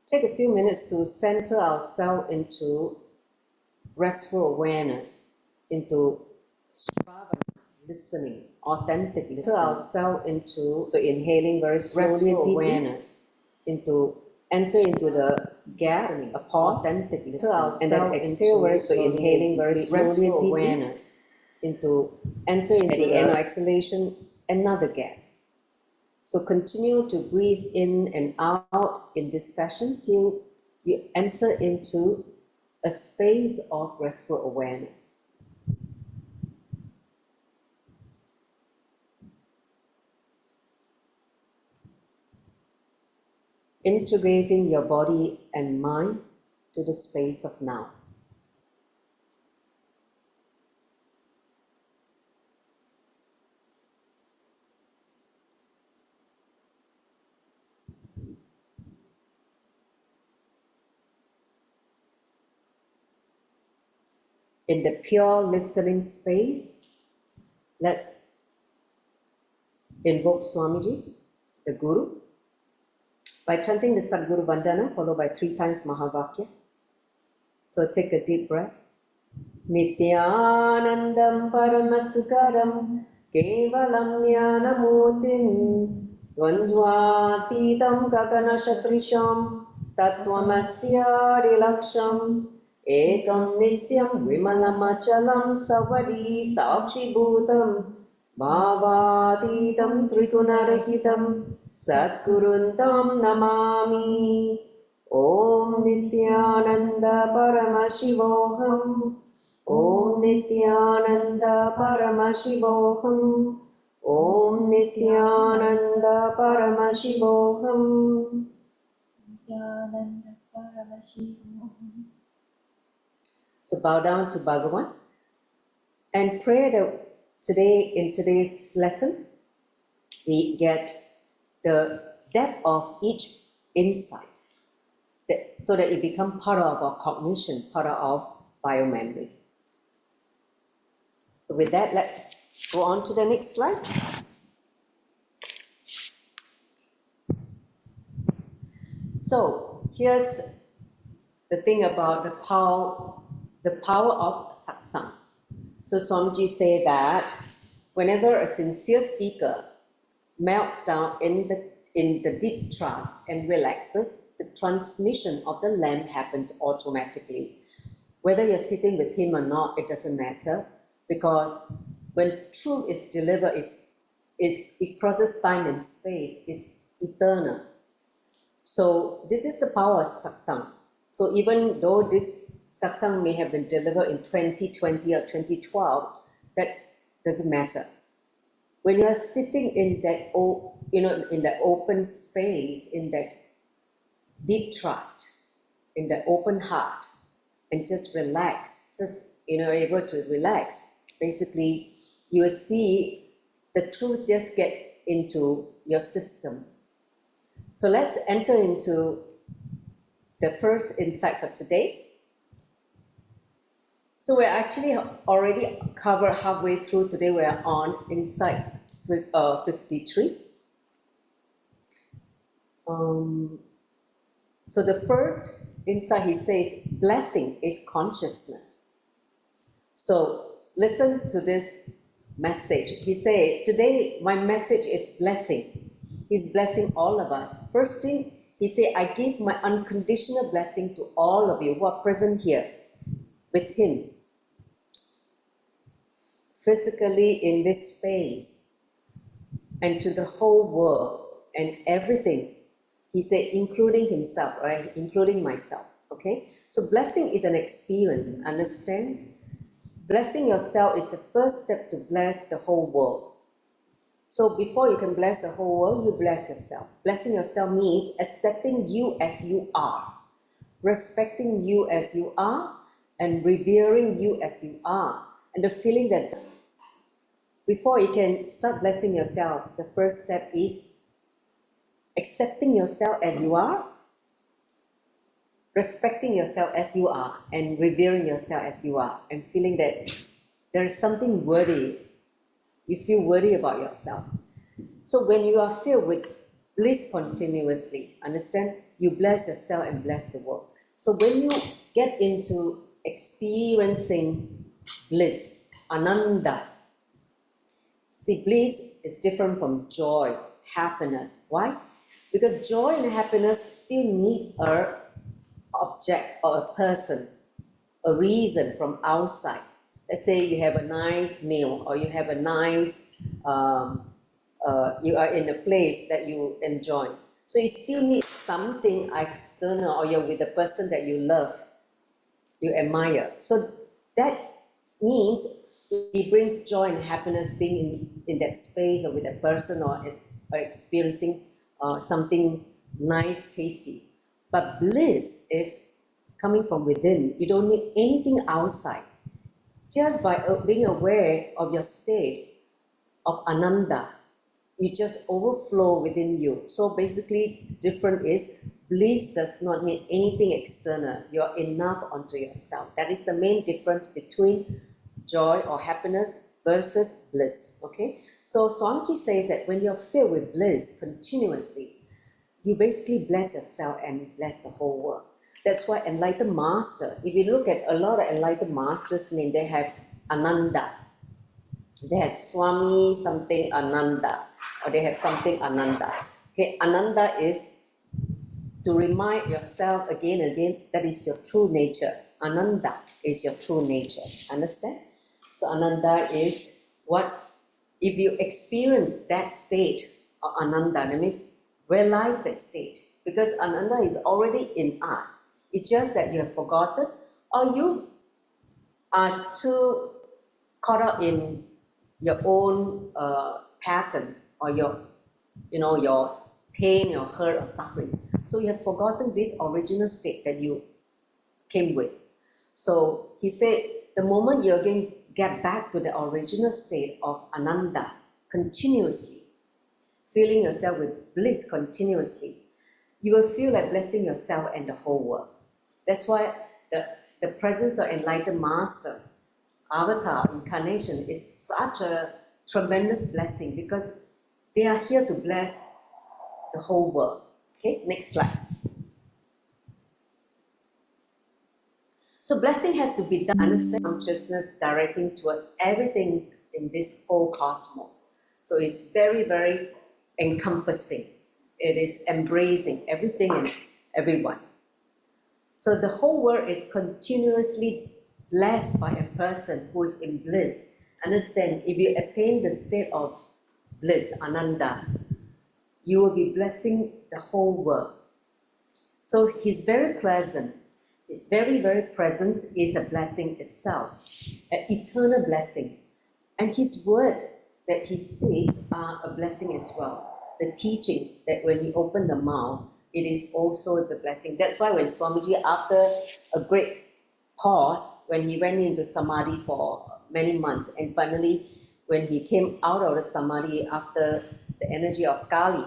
take a few minutes to center ourselves into restful awareness, into listening, authentic listening. Enter ourselves into, so inhaling very slowly and deeply, awareness, enter into the gap, a pause, authentic listening, and then exhale very slowly, so inhaling very slowly and deeply, awareness, enter into the end of exhalation, another gap. So continue to breathe in and out in this fashion till you enter into a space of restful awareness. Integrating your body and mind to the space of now. In the pure listening space, let's invoke Swamiji, the Guru, by chanting the Sadguru Vandana, followed by 3 times Mahavakya. So take a deep breath. Nithyanandam Paramashivam Kevalam Jnanamurtim Dvandvatitam Gaganashatrisham Tattvamasya Ekam Nityam Vimalamachalam Savadi Sakshi Bhutam Bhavatitam Trigunarahitam Satguruntam Namami. Om Nithyananda Paramashivam. Om Nithyananda Paramashivam. Om Nithyananda Paramashivam. Nithyananda Paramashivam. So bow down to Bhagavan and pray that today, in today's lesson, we get the depth of each insight, so that it becomes part of our cognition, part of our biomemory. So with that, let's go on to the next slide. So here's the thing about the power of satsangs. So Swamiji say that whenever a sincere seeker melts down in the deep trust and relaxes, the transmission of the lamp happens automatically. Whether you're sitting with him or not, it doesn't matter, because when truth is delivered, it crosses time and space, it's eternal. So this is the power of satsang. So even though this satsang may have been delivered in 2020 or 2012, that doesn't matter. When you are sitting in that, in that open space, in that deep trust, in that open heart, and just relax, just able to relax, basically, you will see the truth just get into your system. So let's enter into the first insight for today. So we're actually already covered halfway through. Today we are on insight 53. So the first insight, he says, blessing is consciousness. So listen to this message. He said, today my message is blessing. He's blessing all of us. First thing, he said, I give my unconditional blessing to all of you who are present here with him, physically in this space, and to the whole world and everything. He said, including himself, right? Including myself, okay? So blessing is an experience, understand? Blessing yourself is the first step to bless the whole world. So before you can bless the whole world, you bless yourself. Blessing yourself means accepting you as you are, respecting you as you are, and revering you as you are. And the feeling that before you can start blessing yourself, the first step is accepting yourself as you are, respecting yourself as you are, and revering yourself as you are, and feeling that there is something worthy. You feel worthy about yourself. So when you are filled with bliss continuously, understand? you bless yourself and bless the world. So when you get into experiencing bliss, ananda, see, bliss is different from joy, happiness. Why? Because joy and happiness still need a object or a person, a reason from outside. Let's say you have a nice meal, or you have a nice, you are in a place that you enjoy. So you still need something external, or you're with a person that you love, you admire. So that means it brings joy and happiness being in that space, or with that person, or experiencing something nice, tasty. But bliss is coming from within. You don't need anything outside. Just by being aware of your state of ananda, you just overflow within you. So basically, the difference is bliss does not need anything external. You're enough unto yourself. That is the main difference between joy or happiness versus bliss. Okay? So Swamiji says that when you're filled with bliss continuously, you basically bless yourself and bless the whole world. That's why enlightened master, if you look at a lot of enlightened masters' name, they have Ananda. They have Swami something Ananda, or they have something Ananda. Okay, Ananda is to remind yourself again and again that is your true nature. Ananda is your true nature. Understand? So Ananda is what, if you experience that state of Ananda, that means realize that state, because Ananda is already in us. It's just that you have forgotten, or you are too caught up in your own patterns, or your pain, your hurt, or suffering. So you have forgotten this original state that you came with. So he said, the moment you again get back to the original state of ananda continuously, feeling yourself with bliss continuously, you will feel like blessing yourself and the whole world. That's why the presence of enlightened master, avatar, incarnation is such a tremendous blessing, because they are here to bless the whole world. Okay, next slide. So blessing has to be done, understand consciousness directing towards everything in this whole cosmos. So it's very, very encompassing. It is embracing everything and everyone. So the whole world is continuously blessed by a person who is in bliss. Understand, if you attain the state of bliss, ananda, you will be blessing the whole world. So he's very present. His very, very presence is a blessing itself, an eternal blessing. And his words that he speaks are a blessing as well. The teaching that when he opened the mouth, it is also the blessing. That's why when Swamiji, after a great pause, when he went into samadhi for many months, and finally when he came out of the samadhi after the energy of Kali,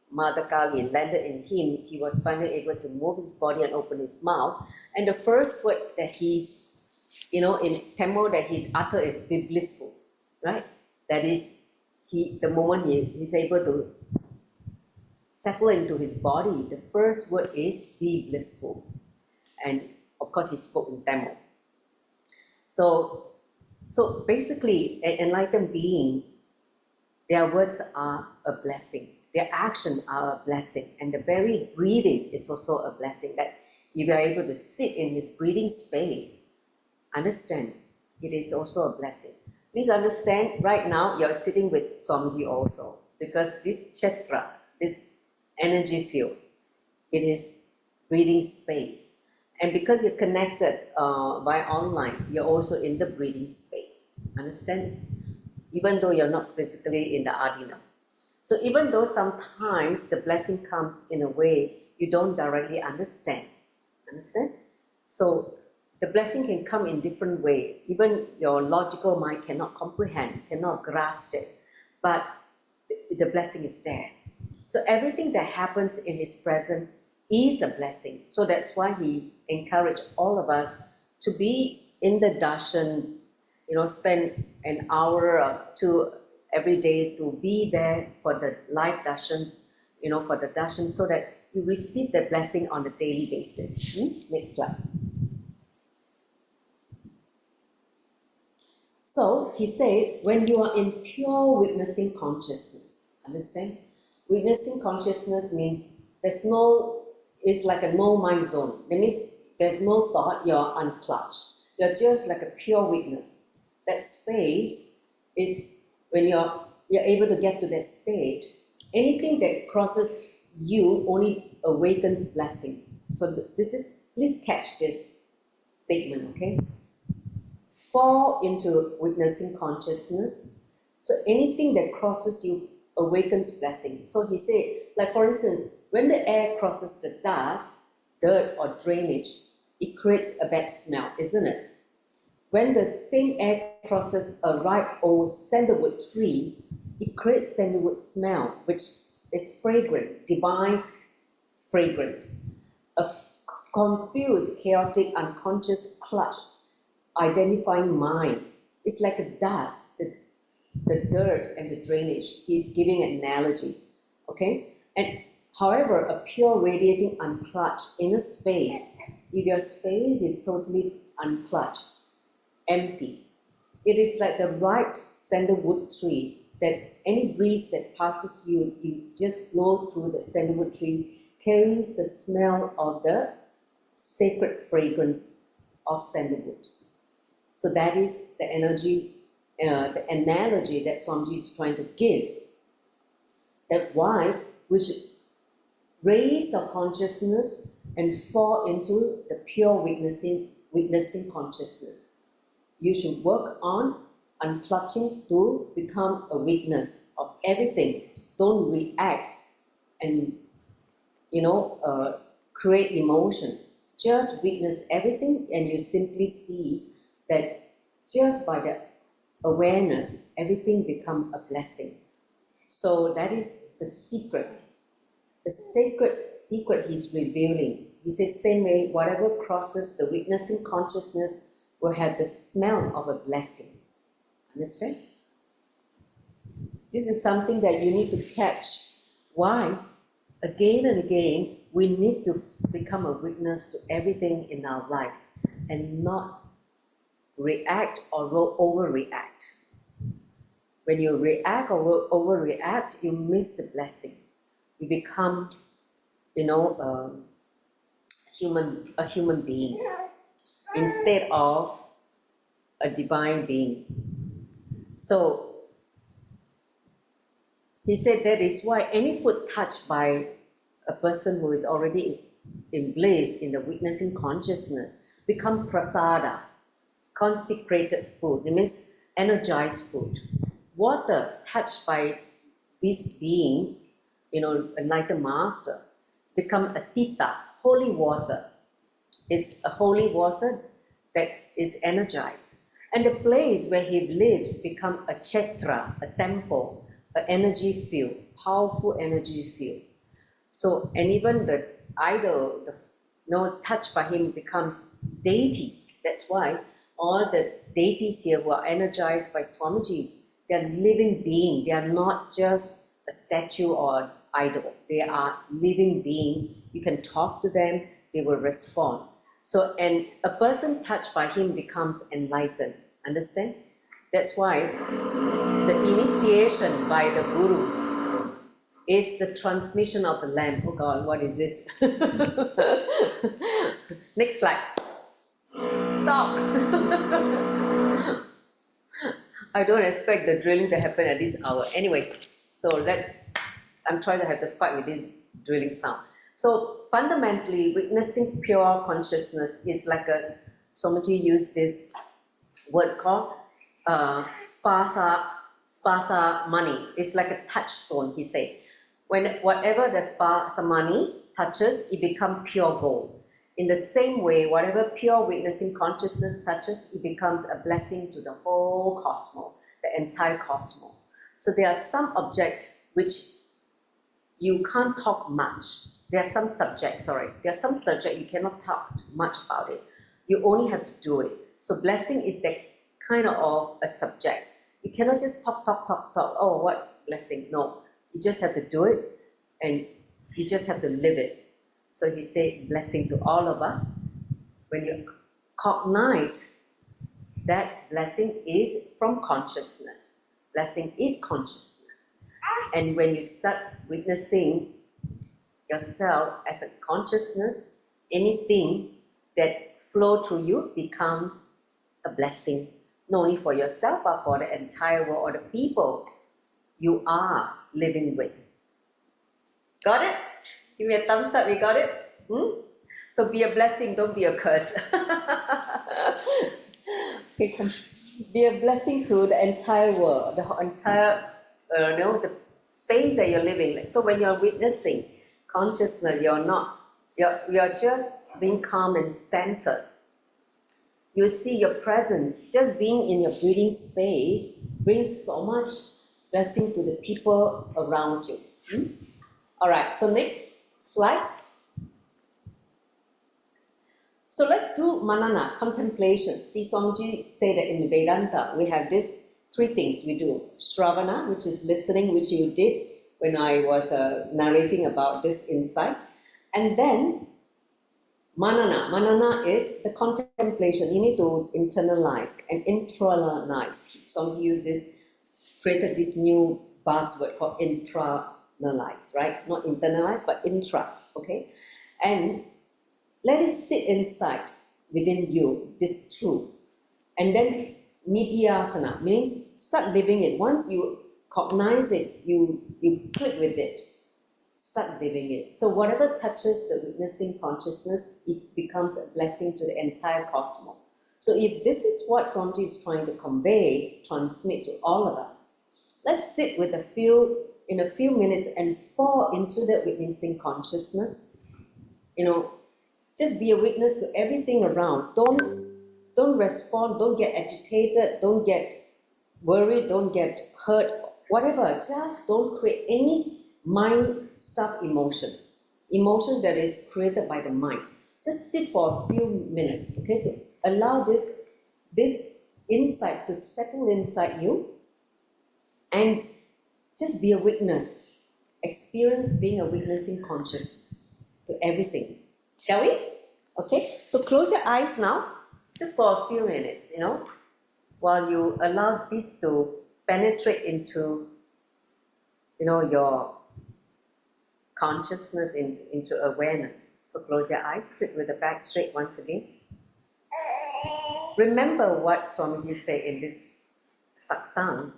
Mother Kali landed in him, he was finally able to move his body and open his mouth. And the first word that he's, in Tamil that he uttered is be blissful, right? That is, the moment he's able to settle into his body, the first word is be blissful. And of course, he spoke in Tamil. So basically, an enlightened being, their words are a blessing. Their actions are a blessing. And the very breathing is also a blessing. That if you are able to sit in his breathing space, understand, it is also a blessing. Please understand, right now, you're sitting with Swamiji also. Because this chakra, this energy field, it is breathing space. And because you're connected by online, you're also in the breathing space. Understand? Even though you're not physically in the Adina. So even though sometimes the blessing comes in a way you don't directly understand. Understand? So the blessing can come in different ways. Even your logical mind cannot comprehend, cannot grasp it. But the blessing is there. So everything that happens in his presence is a blessing. So that's why he encouraged all of us to be in the darshan, spend an hour or two every day to be there for the live darshans, for the darshan, so that you receive that blessing on a daily basis. Next slide. So he said, when you are in pure witnessing consciousness, understand? Witnessing consciousness means it's like a no mind zone. That means there's no thought, you're unplugged. You're just like a pure witness. That space is when you're able to get to that state, anything that crosses you only awakens blessing. So please catch this statement, okay? Fall into witnessing consciousness. So anything that crosses you awakens blessing. So he said, like for instance, when the air crosses the dust, dirt or drainage, it creates a bad smell, isn't it? When the same air crosses a ripe old sandalwood tree, it creates sandalwood smell, which is fragrant, divine fragrant. A confused, chaotic, unconscious clutch identifying mind. It's like a dust, the dirt and the drainage. He's giving an analogy, okay? And however, a pure, radiating, unplugged inner space, if your space is totally unplugged, empty, it is like the ripe sandalwood tree that any breeze that passes you, you just blow through the sandalwood tree, carries the smell of the sacred fragrance of sandalwood. So that is the energy, the analogy that Swamiji is trying to give. That why we should raise our consciousness and fall into the pure witnessing consciousness. You should work on unplugging to become a witness of everything. Don't react and create emotions. Just witness everything, and you simply see that just by the awareness, everything becomes a blessing. So that is the secret. The sacred secret he's revealing. He says, same way, whatever crosses the witnessing consciousness will have the smell of a blessing. Understand? This is something that you need to catch. Why? Again and again, we need to become a witness to everything in our life and not react or overreact. When you react or overreact, you miss the blessing. You become, a human being instead of a divine being. So he said that is why any food touched by a person who is already in bliss in the witnessing consciousness become prasada, consecrated food. It means energized food. Water touched by this being, a enlightened master, become a tita, holy water. It's a holy water that is energized. And the place where he lives become a kshetra, a temple, an energy field, powerful energy field. So, and even the idol, touched by him becomes deities. That's why all the deities here who are energized by Swamiji, they're living beings. They are not just a statue or an idol. They are living beings. You can talk to them, they will respond. So, and a person touched by him becomes enlightened. Understand? That's why the initiation by the Guru is the transmission of the lamp. Oh God, what is this? Next slide. Stop. I don't expect the drilling to happen at this hour. Anyway, so I'm trying to have to fight with this drilling sound. So fundamentally, witnessing pure consciousness is like Swamiji used this word called spasa money. It's like a touchstone, he said. Whatever the spasa money touches, it becomes pure gold. In the same way, whatever pure witnessing consciousness touches, it becomes a blessing to the whole cosmos, the entire cosmos. So there are some objects which you can't talk much. There are some subjects you cannot talk much about it. You only have to do it. So blessing is that kind of a subject. You cannot just talk. Oh, what blessing? No. You just have to do it and you just have to live it. So he said, blessing to all of us. When you cognize that blessing is from consciousness, blessing is consciousness. And when you start witnessing yourself as a consciousness, anything that flow through you becomes a blessing, not only for yourself, but for the entire world or the people you are living with. Got it? Give me a thumbs up, you got it? So be a blessing, don't be a curse. Okay, be a blessing to the entire world, the entire, the space that you're living. So when you're witnessing consciousness, you're just being calm and centered. You see your presence, just being in your breathing space brings so much blessing to the people around you. All right, so next slide. So let's do manana, contemplation. See, Swamiji said that in Vedanta, we have these three things we do. Shravana, which is listening, which you did when I was narrating about this insight. And then manana. Manana is the contemplation. You need to internalize and internalize. Swamiji created this new buzzword called internalize, right? Not internalize, but intra, okay? And let it sit inside within you, this truth. And then Nidhyasana means start living it. Once you cognize it, you click with it, start living it. So whatever touches the witnessing consciousness, it becomes a blessing to the entire cosmos. So if this is what Swamiji is trying to convey, transmit to all of us, let's sit with in a few minutes and fall into that witnessing consciousness. Just be a witness to everything around. Don't respond, don't get agitated, don't get worried, don't get hurt, whatever. Just don't create any mind stuff emotion that is created by the mind. Just sit for a few minutes, okay, to allow this insight to settle inside you and just be a witness. Experience being a witnessing consciousness to everything. Shall we? Okay, so close your eyes now, just for a few minutes, while you allow this to penetrate into, your consciousness, into awareness. So close your eyes, sit with the back straight once again. Remember what Swamiji said in this satsang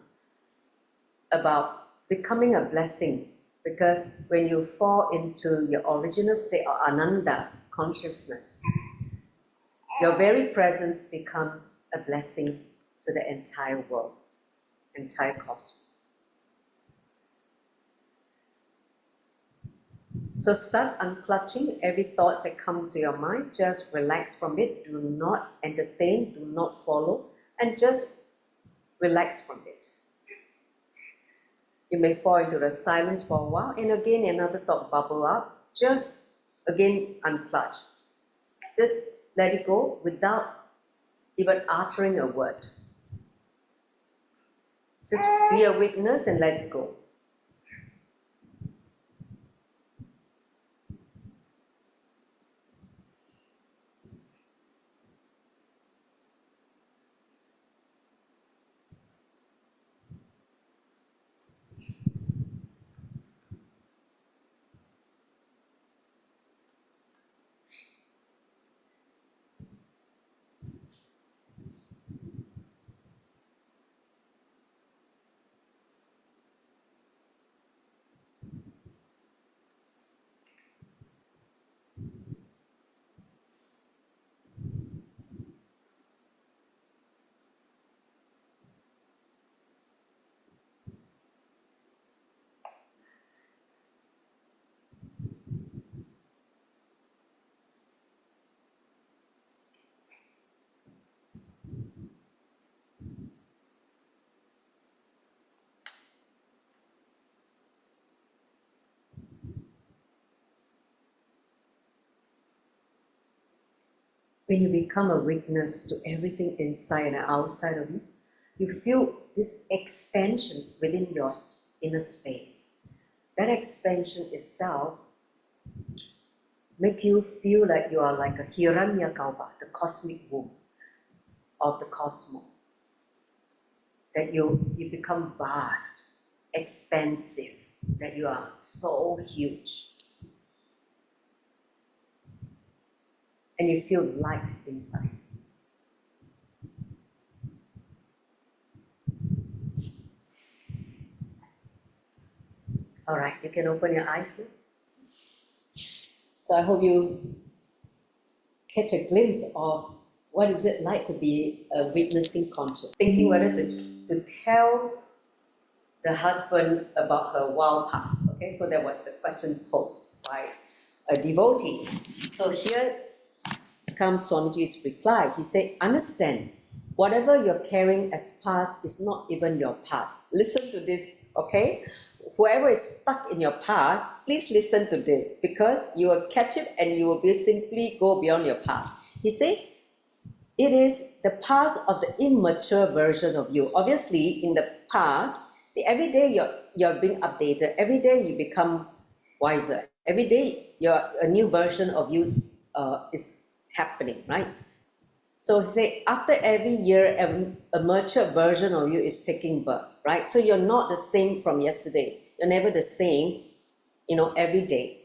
about becoming a blessing, because when you fall into your original state of ananda, consciousness, your very presence becomes a blessing to the entire world, entire cosmos. So start unclutching every thought that comes to your mind. Just relax from it. Do not entertain, do not follow, and just relax from it. You may fall into the silence for a while, and again another thought bubble up. Just again unclutch. Just let it go without even uttering a word. Just be a witness and let it go. When you become a witness to everything inside and outside of you, you feel this expansion within your inner space. That expansion itself make you feel like you are like a Hiranyagarbha, the cosmic womb of the cosmos. That you become vast, expansive, that you are so huge. And you feel light inside. All right, you can open your eyes now. So I hope you catch a glimpse of what is it like to be a witnessing conscious. Thinking whether to tell the husband about her wild past. Okay, so that was the question posed by a devotee. So here comes Swamiji's reply. He said, understand, whatever you're carrying as past is not even your past. Listen to this, okay? Whoever is stuck in your past, please listen to this, because you will catch it and you will simply go beyond your past. He said, it is the past of the immature version of you. Obviously, in the past, see, every day you're being updated. Every day you become wiser. Every day a new version of you is happening, right? So say after every year, a mature version of you is taking birth, right? So you're not the same from yesterday. You're never the same, every day.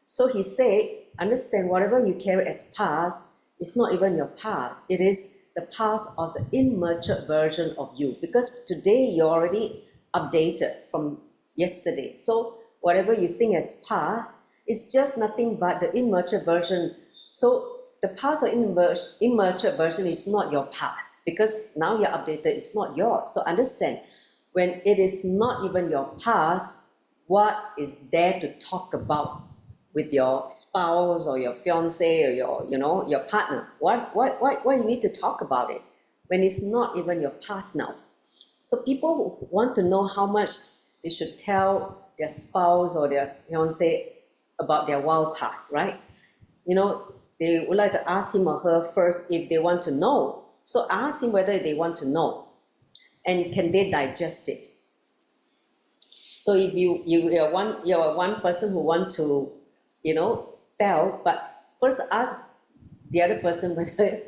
So he said, understand, whatever you carry as past is not even your past. It is the past of the immature version of you, because today you're already updated from yesterday. So whatever you think as past is just nothing but the immature version. So the past or immature version is not your past, because now you're updated, it's not yours. So understand, when it is not even your past, what is there to talk about with your spouse or your fiance or your partner? Why you need to talk about it when it's not even your past now? So people want to know how much they should tell their spouse or their fiance about their wild past, right? They would like to ask him or her first if they want to know. So ask him whether they want to know, and can they digest it. So if you're one person who want to tell, but first ask the other person whether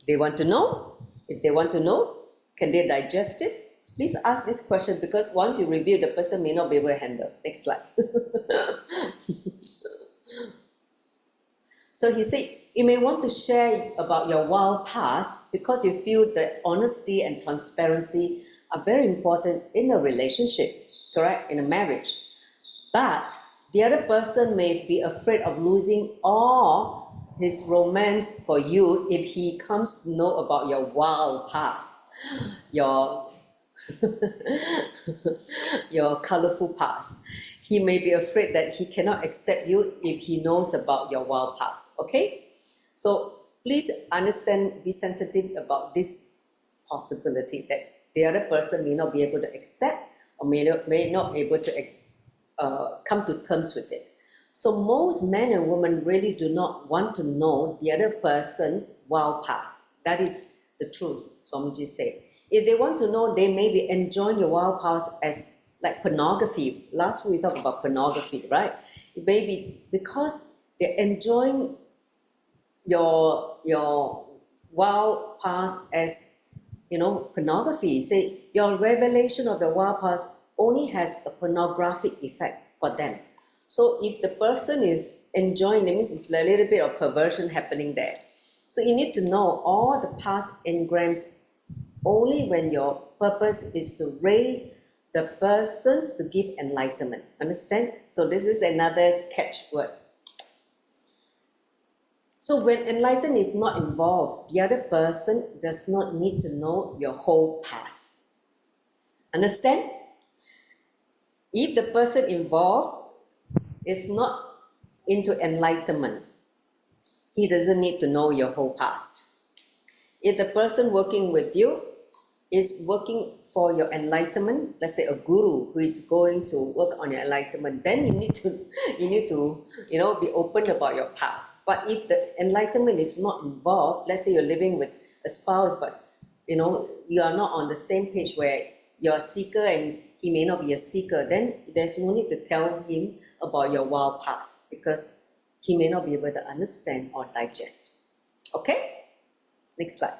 they want to know. If they want to know, can they digest it? Please ask this question, because once you review, the person may not be able to handle. Next slide. So he said, you may want to share about your wild past because you feel that honesty and transparency are very important in a relationship, correct? In a marriage. But the other person may be afraid of losing all his romance for you if he comes to know about your wild past, your colorful past. He may be afraid that he cannot accept you if he knows about your wild past, okay? So please understand, be sensitive about this possibility that the other person may not be able to accept or may not be able to come to terms with it. So most men and women really do not want to know the other person's wild past. That is the truth, Swamiji said. If they want to know, they may be enjoying your wild past as like pornography. Last week we talked about pornography, right? It may be because they're enjoying your wild past as pornography. Say your revelation of the wild past only has a pornographic effect for them. So if the person is enjoying, that means it's a little bit of perversion happening there. So you need to know all the past engrams only when your purpose is to raise the persons to give enlightenment. Understand? So this is another catchword. So when enlightenment is not involved, the other person does not need to know your whole past. Understand? If the person involved is not into enlightenment, he doesn't need to know your whole past. If the person working with you is working for your enlightenment, let's say a guru who is going to work on your enlightenment, then you need to be open about your past. But if the enlightenment is not involved, let's say you're living with a spouse, but you are not on the same page where you're a seeker and he may not be a seeker, then there's no need to tell him about your wild past, because he may not be able to understand or digest. Okay? Next slide.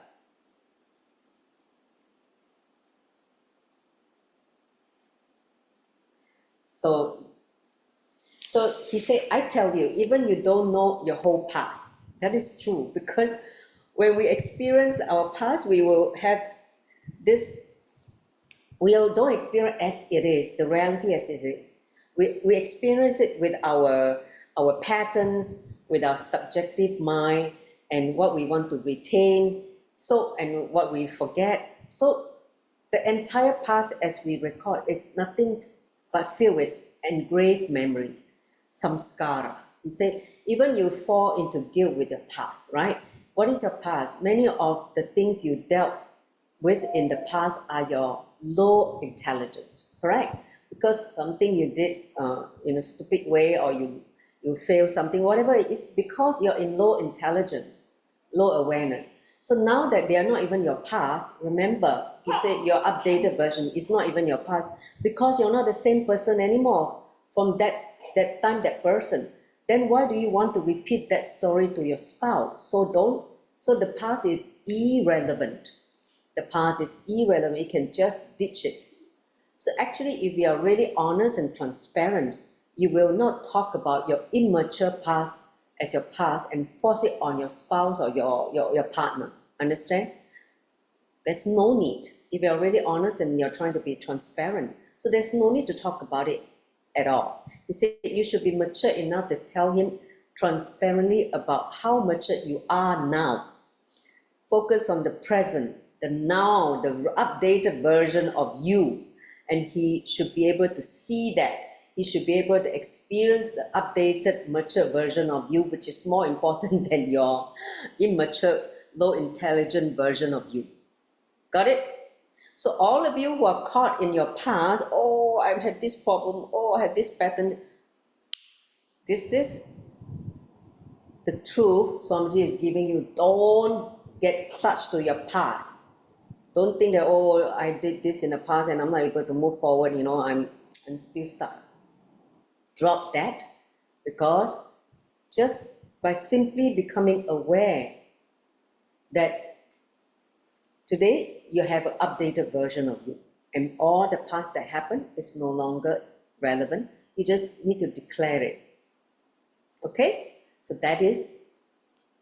So he said, I tell you, even you don't know your whole past. That is true, because when we experience our past, we will have this, we don't experience as it is, the reality as it is. We experience it with our patterns, with our subjective mind, and what we want to retain, and what we forget. So the entire past as we record is nothing but filled with engraved memories, samskara. He said, even you fall into guilt with the past, right? What is your past? Many of the things you dealt with in the past are your low intelligence, correct? Because something you did in a stupid way, or you failed something, whatever it is, because you're in low intelligence, low awareness. So now that they are not even your past, remember, he said your updated version is not even your past, because you're not the same person anymore from that time, that person. Then why do you want to repeat that story to your spouse? So the past is irrelevant. The past is irrelevant. You can just ditch it. So actually, if you are really honest and transparent, you will not talk about your immature past as your past and force it on your spouse or your partner. Understand? There's no need. If you're really honest and you're trying to be transparent, so there's no need to talk about it at all. He said you should be mature enough to tell him transparently about how mature you are now. Focus on the present, the now, the updated version of you, and he should be able to see that. He should be able to experience the updated, mature version of you, which is more important than your immature, low intelligent version of you. Got it? So all of you who are caught in your past, oh, I've had this problem, oh, I have this pattern. This is the truth Swamiji is giving you. Don't get clutched to your past. Don't think that, oh, I did this in the past and I'm not able to move forward, I'm still stuck. Drop that, because just by simply becoming aware that today you have an updated version of you, and all the past that happened is no longer relevant. You just need to declare it. Okay? So that is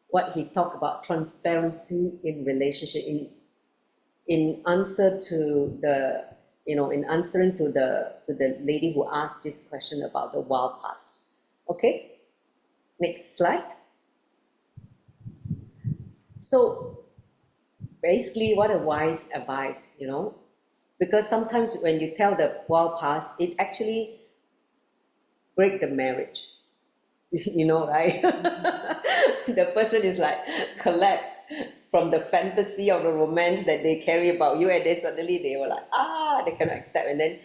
what he talked about, transparency in relationship, in answer to the, in answering to the lady who asked this question about the wild past. Okay? Next slide. So basically, what a wise advice, because sometimes when you tell the wild past, it actually break the marriage. Right? The person is like collapsed from the fantasy of the romance that they carry about you, and then suddenly they were like, they cannot accept, and then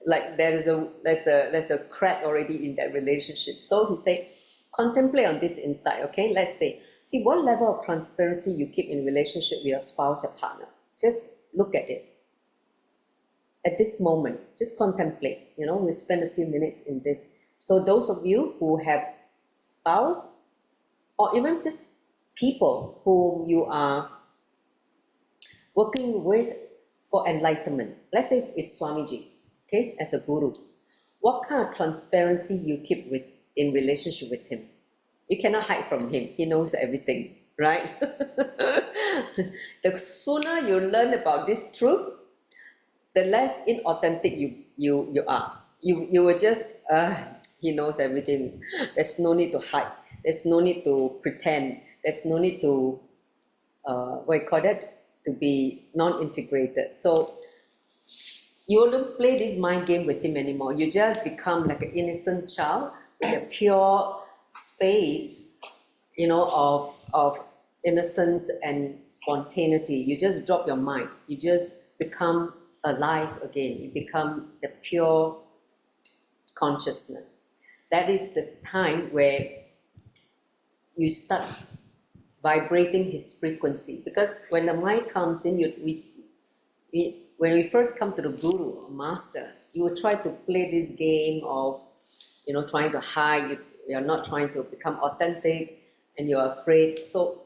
like there's a crack already in that relationship. So he said, contemplate on this insight. Okay, let's see what level of transparency you keep in relationship with your spouse or partner. Just look at it at this moment. Just contemplate. We spend a few minutes in this. So those of you who have spouse, or even just people whom you are working with for enlightenment. Let's say it's Swamiji, okay, as a guru. What kind of transparency you keep in relationship with him? You cannot hide from him. He knows everything, right? The sooner you learn about this truth, the less inauthentic you are. You will just, he knows everything. There's no need to hide. There's no need to pretend. There's no need to, to be non-integrated. So you don't play this mind game with him anymore. You just become like an innocent child with a pure space, of innocence and spontaneity. You just drop your mind. You just become alive again. You become the pure consciousness. That is the time where you start vibrating his frequency. Because when the mind comes in, when we first come to the guru or master, you will try to play this game of, trying to hide. you're not trying to become authentic and you're afraid. So,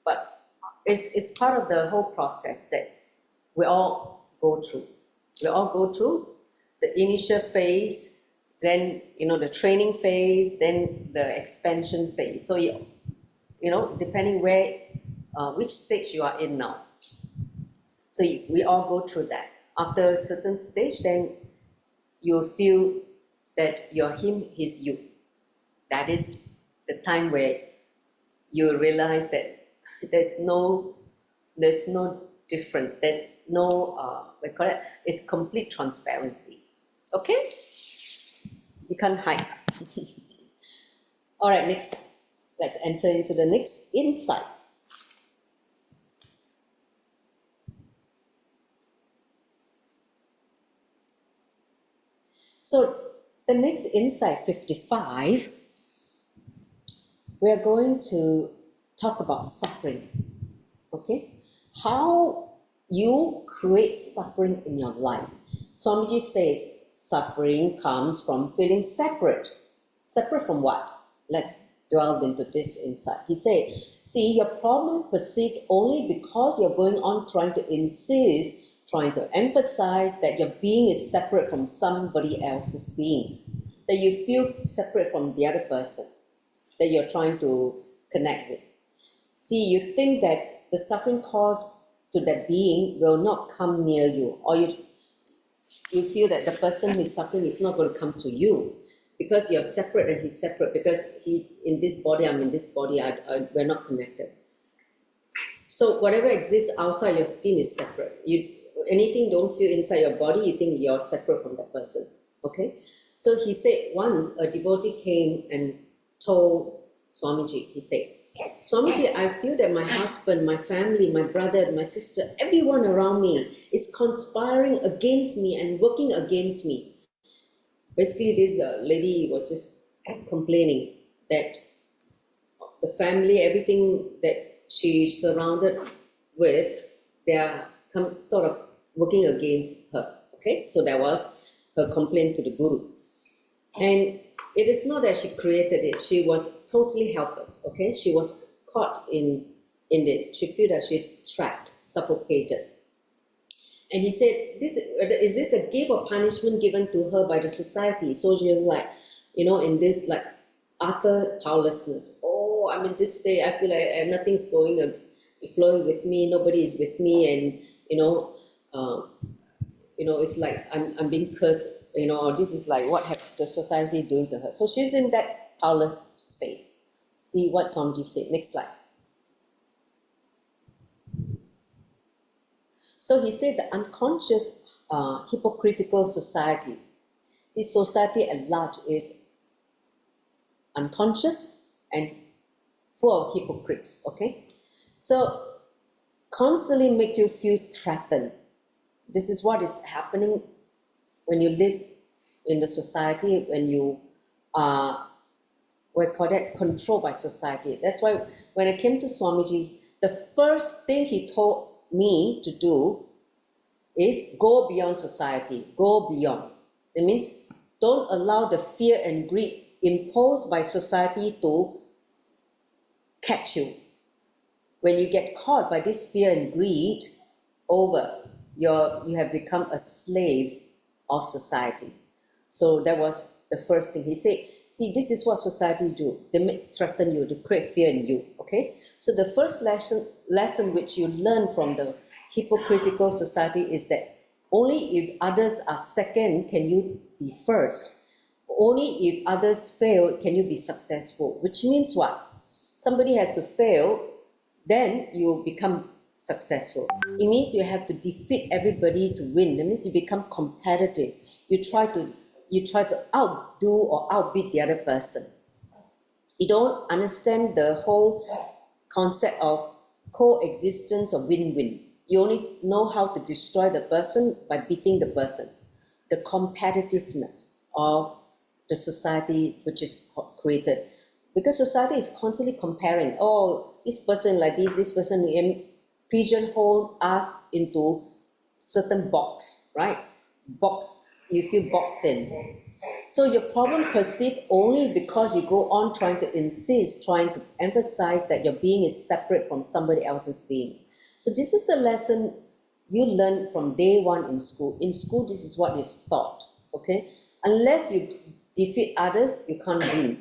but it's part of the whole process that we all go through. We all go through the initial phase, then the training phase, then the expansion phase. So depending which stage you are in now. So we all go through that. After a certain stage, then you feel that you're him, he's you. That is the time where you realize that there's no difference. There's no we call it. It's complete transparency. Okay, you can't hide. All right, next. Let's enter into the next insight. So the next insight 55, we are going to talk about suffering. Okay, how you create suffering in your life. Swamiji says suffering comes from feeling separate. Separate from what? Let's delve into this insight. He said, see, your problem persists only because you're going on trying to insist, trying to emphasize that your being is separate from somebody else's being, that you feel separate from the other person that you're trying to connect with. See, you think that the suffering caused to that being will not come near you, or you feel that the person who is suffering is not going to come to you because you're separate and he's separate, because he's in this body, I'm in this body, we're not connected. So whatever exists outside your skin is separate. Anything don't feel inside your body, you think you're separate from that person. Okay? So he said once a devotee came and told Swamiji, he said, Swamiji, I feel that my husband, my family, my brother, my sister, everyone around me is conspiring against me and working against me. Basically, this lady was just complaining that the family, everything that she's surrounded with, they are sort of working against her. Okay, so that was her complaint to the Guru. And it is not that she created it. She was totally helpless. Okay, she was caught in it. She felt that she's trapped, suffocated. And he said, is this a gift or punishment given to her by the society? So she was like, in this like utter powerlessness. Oh, I'm in this state. I feel like nothing's flowing with me. Nobody is with me, and it's like I'm being cursed. This is like what the society doing to her. So she's in that powerless space. See what Swamiji said. Next slide. So he said the unconscious hypocritical society. See, society at large is unconscious and full of hypocrites. Okay, so constantly makes you feel threatened. This is what is happening when you live in the society, when you are controlled by society. That's why when I came to Swamiji, the first thing he told me to do is go beyond society, go beyond. It means don't allow the fear and greed imposed by society to catch you. When you get caught by this fear and greed, you have become a slave of society. So that was the first thing he said. See, this is what society do. They threaten you, they create fear in you. Okay. So the first lesson which you learn from the hypocritical society is that only if others are second can you be first. Only if others fail can you be successful. Which means what? Somebody has to fail, then you become successful. It means you have to defeat everybody to win. That means you become competitive. You try to outdo or outbeat the other person. You don't understand the whole concept of coexistence or win-win. You only know how to destroy the person by beating the person. The competitiveness of the society which is created. Because society is constantly comparing, oh, this person like this person, pigeonhole us into certain box, right? Box, you feel boxed in. So your problem perceived only because you go on trying to insist, trying to emphasize that your being is separate from somebody else's being. So this is the lesson you learn from day one in school. In school, this is what is taught, okay? Unless you defeat others, you can't win.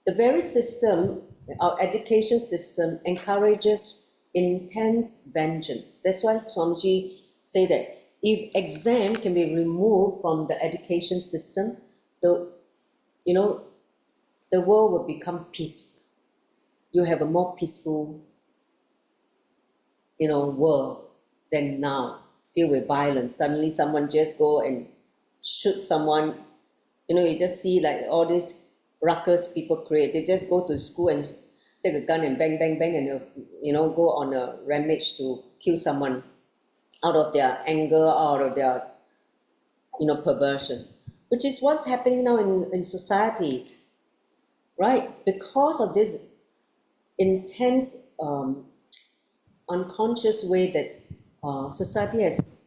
The very system, our education system, encourages intense vengeance. That's why Swamiji say that if exam can be removed from the education system, the the world will become peaceful. You have a more peaceful world than now, filled with violence. Suddenly someone just go and shoot someone. You just see like all these ruckus people create. They just go to school and take a gun and bang, bang, bang, and go on a rampage to kill someone out of their anger, out of their perversion, which is what's happening now in society, right? Because of this intense unconscious way that society has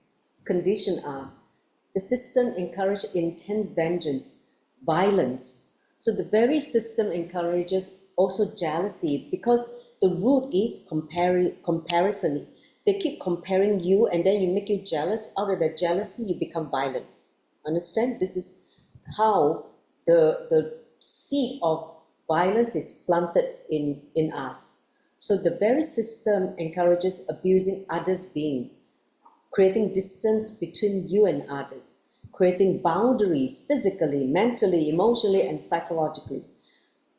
conditioned us, the system encourages intense vengeance, violence. So the very system encourages also jealousy, because the root is comparison. They keep comparing you, and then you make you jealous. Out of that jealousy, you become violent. Understand? This is how the seed of violence is planted in us. So the very system encourages abusing others' being, creating distance between you and others, creating boundaries physically, mentally, emotionally, and psychologically.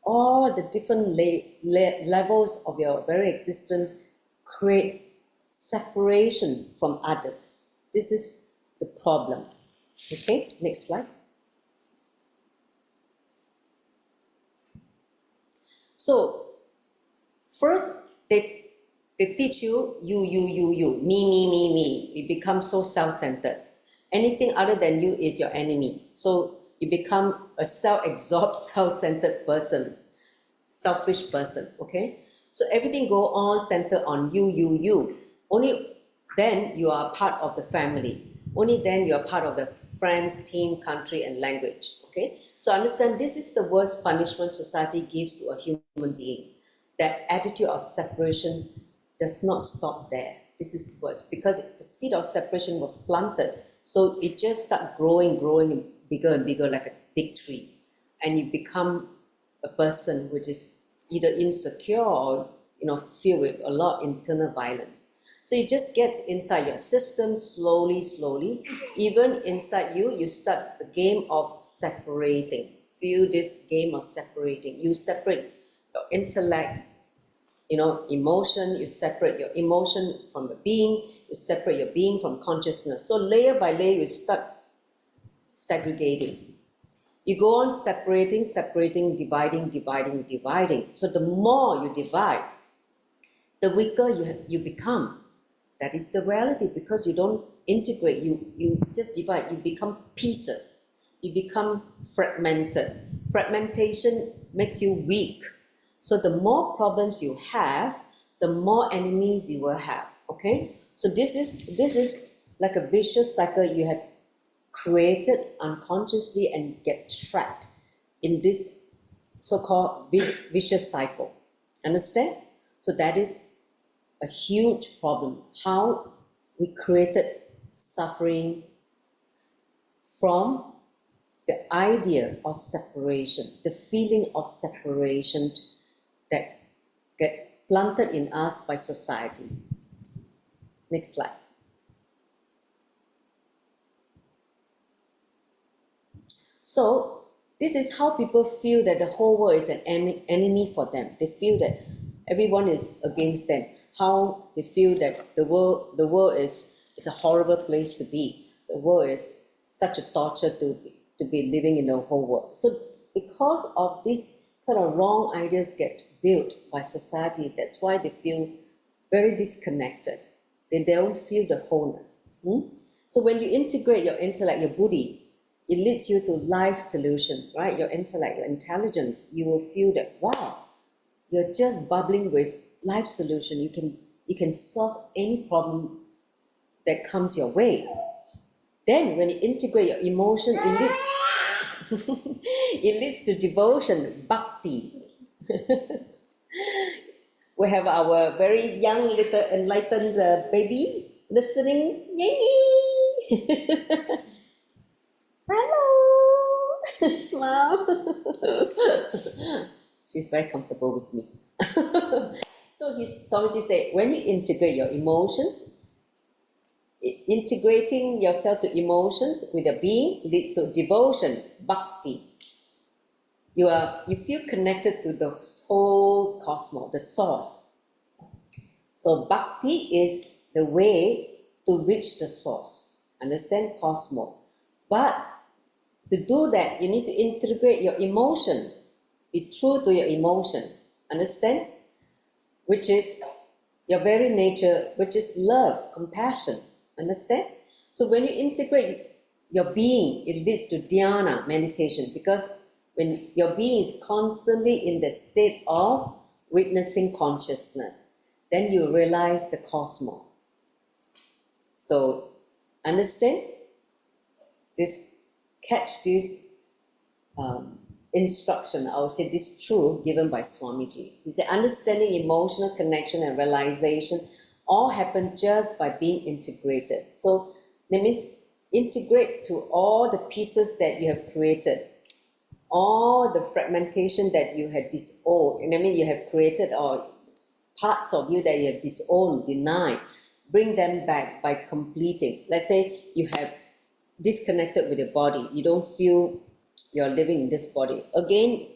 All the different levels of your very existence create separation from others. This is the problem. Okay, next slide. So first they teach you, you, me. You become so self-centered. Anything other than you is your enemy. So you become a self-absorbed, self-centered person, selfish person, okay? So everything go on centered on you. Only then you are part of the family. Only then you are part of the friends, team, country, and language, okay? So understand, this is the worst punishment society gives to a human being. That attitude of separation does not stop there. This is worse, because the seed of separation was planted, so it just starts growing bigger and bigger, like a big tree, and you become a person which is either insecure or filled with a lot of internal violence. So it just gets inside your system slowly. Even inside you, you start the game of separating. Feel this game of separating. You separate your intellect, emotion. You separate your emotion from the being. You separate your being from consciousness. So layer by layer, you start segregating. You go on separating, dividing. So the more you divide, the weaker you become. That is the reality, because you don't integrate, you just divide, you become pieces, you become fragmented. Fragmentation makes you weak. So the more problems you have, the more enemies you will have, okay? So this is like a vicious cycle you have created unconsciously and get trapped in this so-called vicious cycle. Understand? So that is a huge problem, how we created suffering from the idea of separation, the feeling of separation that get planted in us by society. Next slide. So this is how people feel that the whole world is an enemy for them. They feel that everyone is against them. How they feel that the world is a horrible place to be. The world is such a torture to be living in the whole world. So because of these kind of wrong ideas get built by society, that's why they feel very disconnected. They don't feel the wholeness. So when you integrate your intellect, your buddhi, it leads you to life solution, right? Your intellect, your intelligence, you will feel that, wow, you're just bubbling with life solution. You can solve any problem that comes your way. Then when you integrate your emotion, it leads It leads to devotion, bhakti. We have our very young little enlightened baby listening. Yay! Hello! Smile. She's very comfortable with me. So Swamiji said, when you integrate your emotions, integrating yourself to emotions with a being leads to devotion, bhakti. You feel connected to the whole cosmos, the source. So bhakti is the way to reach the source. Understand? Cosmos. But to do that, you need to integrate your emotion. Be true to your emotion. Understand? Which is your very nature, which is love, compassion. Understand? So when you integrate your being, it leads to dhyana, meditation, because when your being is constantly in the state of witnessing consciousness, then you realize the cosmos. So understand this, catch this instruction, I would say this truth given by Swamiji. He said, understanding emotional connection and realization all happen just by being integrated. So that means integrate to all the pieces that you have created, all the fragmentation that you have disowned, and I mean you have created, or parts of you that you have disowned, denied, bring them back by completing. Let's say you have disconnected with your body, you don't feel you're living in this body. Again,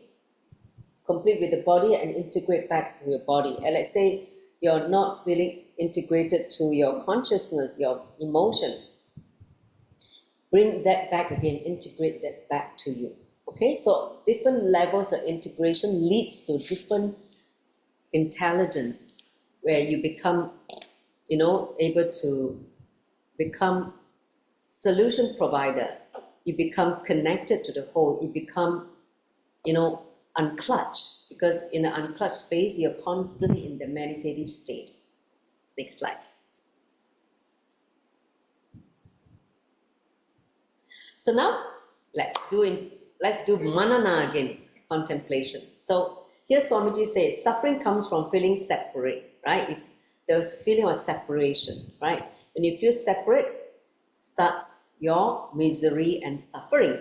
complete with the body and integrate back to your body. And let's say you're not feeling integrated to your consciousness, your emotion. Bring that back again, integrate that back to you. Okay, so different levels of integration leads to different intelligence, where you become, able to become solution provider. You become connected to the whole. You become, unclutched, because in an unclutched space, you're constantly in the meditative state. Next slide. So now let's do manana again, contemplation. So here Swamiji says, suffering comes from feeling separate, right? If there's feeling of separation, right? When you feel separate, starts your misery and suffering.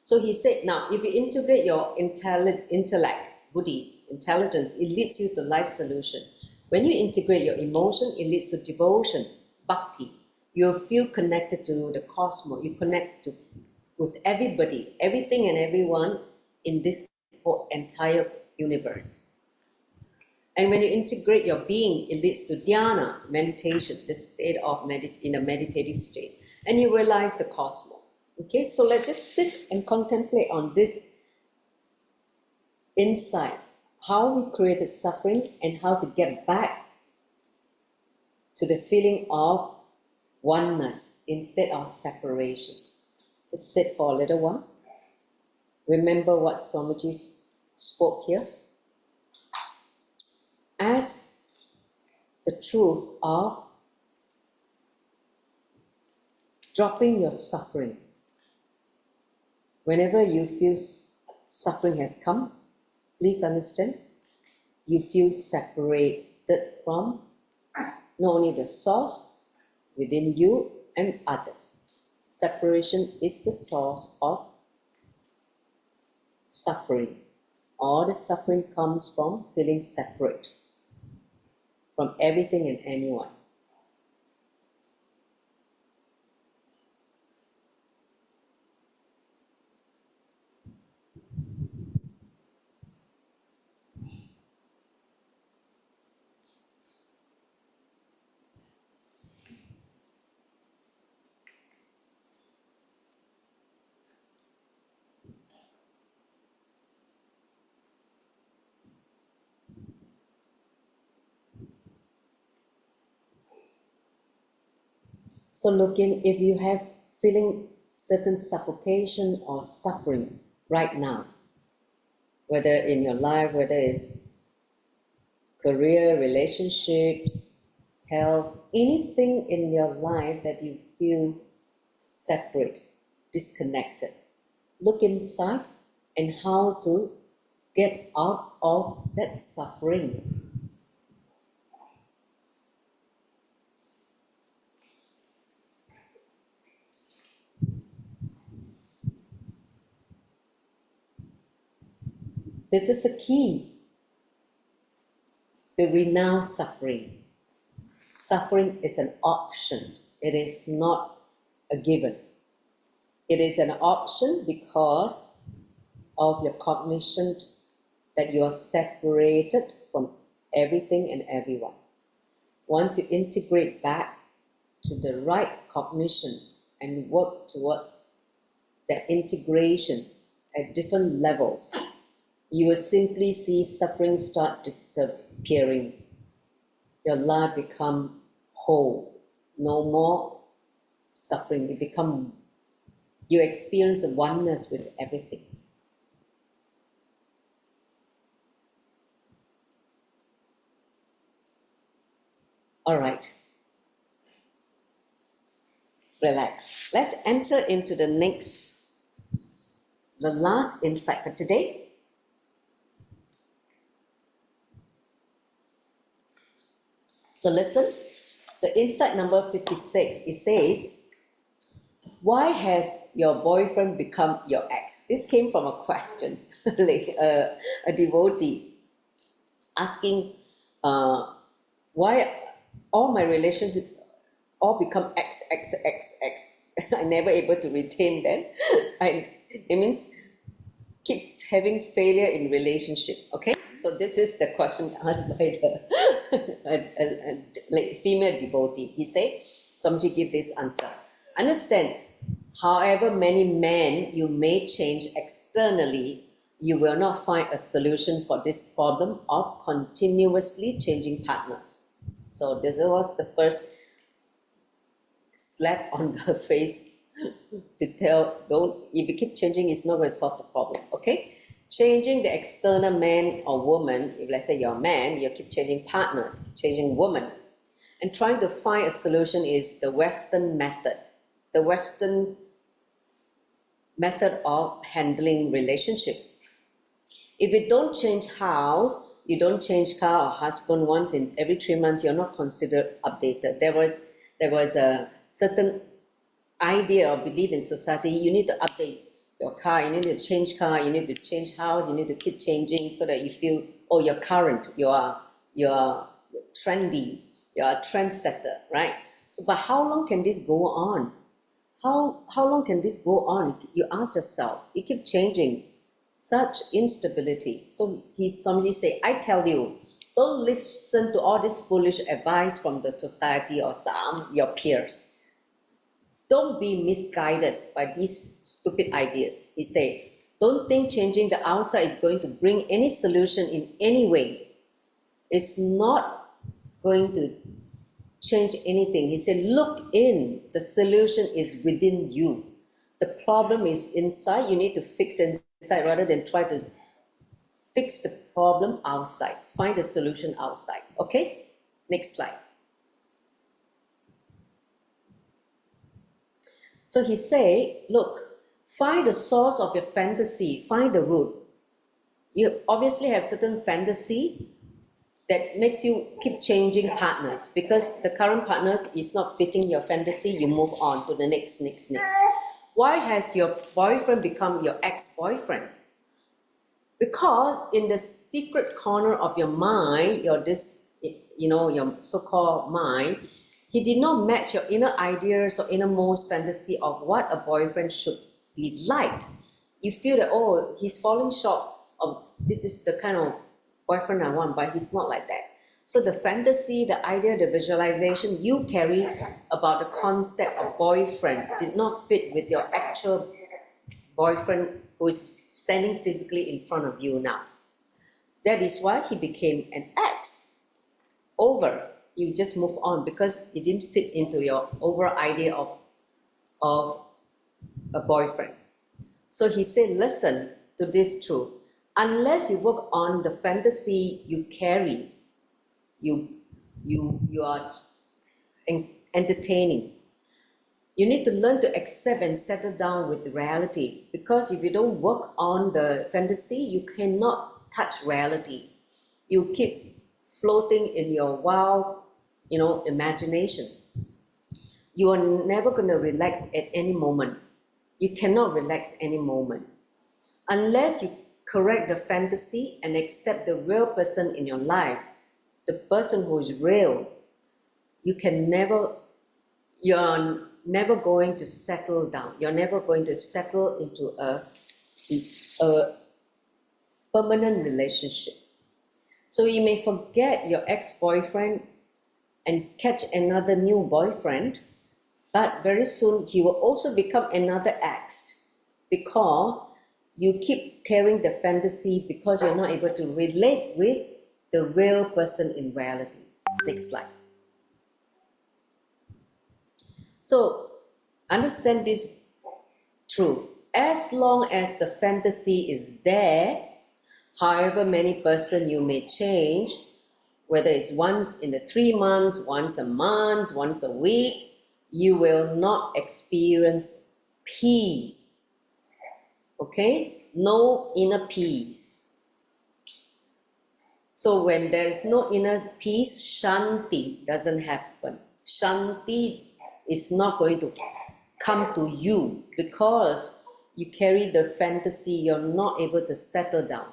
So he said, now if you integrate your intellect, buddhi, intelligence, it leads you to life solution. When you integrate your emotion, it leads to devotion, bhakti. You feel connected to the cosmos. You connect with everybody, everything and everyone in this whole entire universe. And when you integrate your being, it leads to dhyana, meditation, the state of in a meditative state. And you realize the cosmos. Okay, so let's just sit and contemplate on this insight, how we created suffering and how to get back to the feeling of oneness instead of separation. Just sit for a little while. Remember what Swamiji spoke here as the truth of dropping your suffering. Whenever you feel suffering has come, please understand, you feel separated from not only the source within you and others. Separation is the source of suffering. All the suffering comes from feeling separate from everything and anyone. So look in, if you have feeling certain suffocation or suffering right now, whether in your life, whether it's career, relationship, health, anything in your life that you feel separate, disconnected, look inside and how to get out of that suffering. This is the key to renounce suffering. Suffering is an option. It is not a given. It is an option because of your cognition that you are separated from everything and everyone. Once you integrate back to the right cognition and work towards that integration at different levels, you will simply see suffering start disappearing. Your life become whole. No more suffering. You experience the oneness with everything. All right. Relax. Let's enter into the last insight for today. So listen, the insight number 56, it says, why has your boyfriend become your ex? This came from a question, like a devotee asking, why all my relationships all become ex. I never able to retain them. It means keep having failure in relationship. Okay, so this is the question asked by the female devotee. He said, Swamiji give this answer. Understand, however many men you may change externally, you will not find a solution for this problem of continuously changing partners. So this was the first slap on the face to tell, if you keep changing, it's not going to solve the problem, okay? Changing the external man or woman, if let's say you're a man, you keep changing partners, changing woman, and trying to find a solution is the Western method. The Western method of handling relationship. If you don't change house, you don't change car or husband once in every 3 months, you're not considered updated. There was a certain idea or belief in society, you need to update your car, you need to change car, you need to change house, you need to keep changing so that you feel, oh, you're current, you're trendy, you're a trendsetter, right? So, but how long can this go on? How long can this go on? You ask yourself, you keep changing, such instability. So Swamiji say, I tell you, don't listen to all this foolish advice from the society or your peers. Don't be misguided by these stupid ideas. He said, don't think changing the outside is going to bring any solution in any way. It's not going to change anything. He said, look in. The solution is within you. The problem is inside. You need to fix inside rather than try to fix the problem outside. Find a solution outside. Okay? Next slide. So he say, look, find the source of your fantasy, find the root. You obviously have certain fantasy that makes you keep changing partners because the current partners is not fitting your fantasy, you move on to the next. Why has your boyfriend become your ex-boyfriend? Because in the secret corner of your mind, your so-called mind, he did not match your inner ideas or innermost fantasy of what a boyfriend should be like. You feel that, oh, he's falling short of this is the kind of boyfriend I want, but he's not like that. So the fantasy, the idea, the visualization you carry about the concept of boyfriend did not fit with your actual boyfriend who is standing physically in front of you now. That is why he became an ex. Over. You just move on because it didn't fit into your overall idea of a boyfriend. So he said, listen to this truth. Unless you work on the fantasy you carry, you are entertaining. You need to learn to accept and settle down with the reality, because if you don't work on the fantasy, you cannot touch reality. You keep floating in your wild, imagination. You are never going to relax at any moment. You cannot relax any moment. Unless you correct the fantasy and accept the real person in your life, the person who is real, you're never going to settle down. You're never going to settle into a permanent relationship. So you may forget your ex-boyfriend and catch another new boyfriend, but very soon he will also become another ex, because you keep carrying the fantasy because you're not able to relate with the real person in reality. Next slide. So understand this truth. As long as the fantasy is there, however many person you may change, whether it's once in the 3 months, once a month, once a week, you will not experience peace. Okay? No inner peace. So when there is no inner peace, shanti doesn't happen. Shanti is not going to come to you because you carry the fantasy, you're not able to settle down.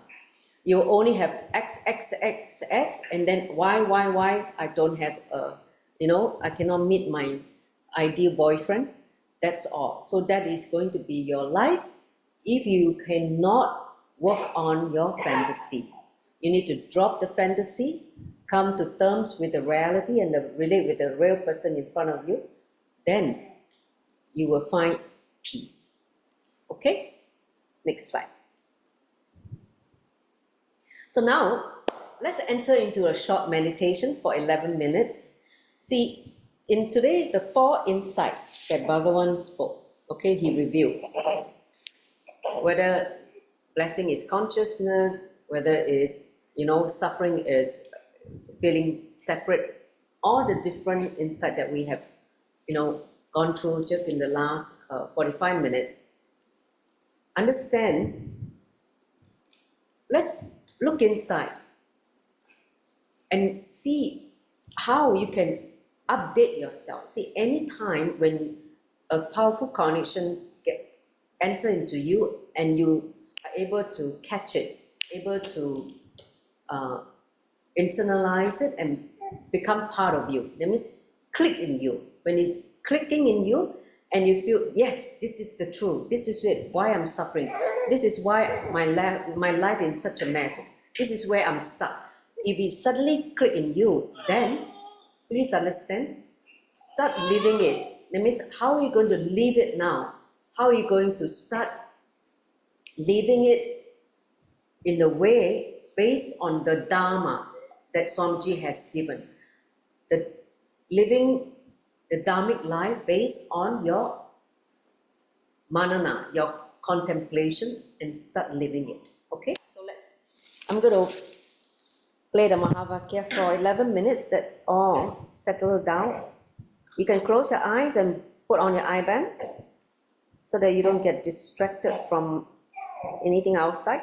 You only have X, and then why I don't have I cannot meet my ideal boyfriend. That's all. So that is going to be your life if you cannot work on your fantasy. You need to drop the fantasy, come to terms with the reality and relate with the real person in front of you. Then you will find peace. Okay? Next slide. So now, let's enter into a short meditation for 11 minutes. See, in today, the 4 insights that Bhagavan spoke, okay, he revealed. Whether blessing is consciousness, whether is, suffering is feeling separate, all the different insights that we have, gone through just in the last 45 minutes. Understand, let's look inside and see how you can update yourself. See, anytime when a powerful connection enter into you and you are able to catch it, able to internalize it and become part of you. That means click in you. When it's clicking in you and you feel, yes, this is the truth. This is it. Why I'm suffering. This is why my life is such a mess. This is where I'm stuck. If it suddenly click in you, then please understand, start living it. That means how are you going to live it now? How are you going to start living it in the way based on the Dharma that Swamiji has given? Living the Dharmic life based on your manana, your contemplation, and start living it. Okay? So I'm going to play the Mahavakya for 11 minutes. That's all. Settle down. You can close your eyes and put on your eye band so that you don't get distracted from anything outside.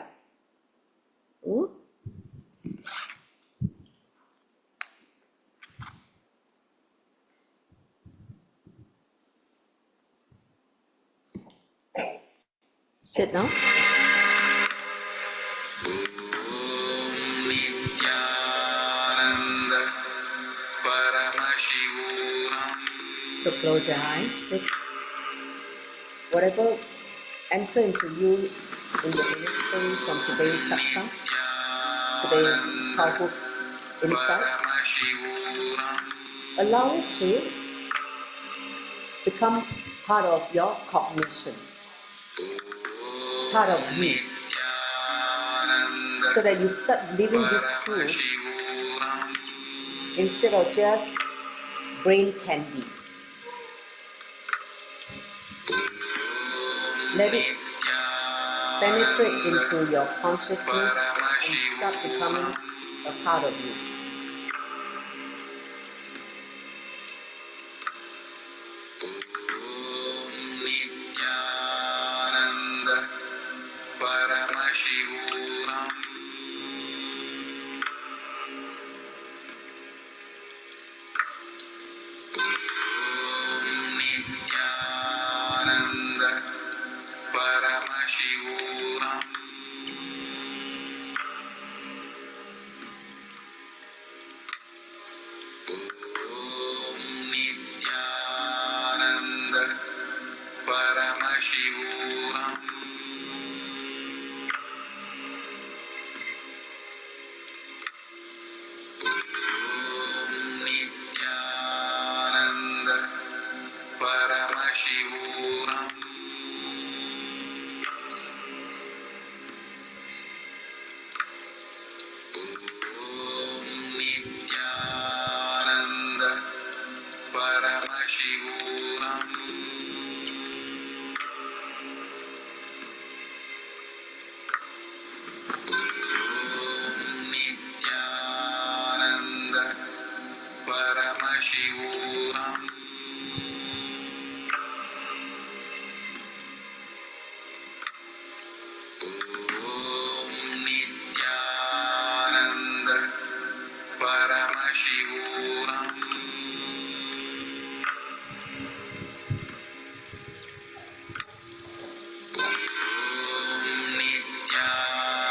Sit down. Nithyananda Paramashivam. So close your eyes. Sit. Whatever enter into you in the ministry from today's satsang, today's powerful insight, allow it to become part of your cognition, part of you, so that you start living this truth instead of just brain candy. Let it penetrate into your consciousness and start becoming a part of you. Paramashivam. Om Nithyananda Paramashivam.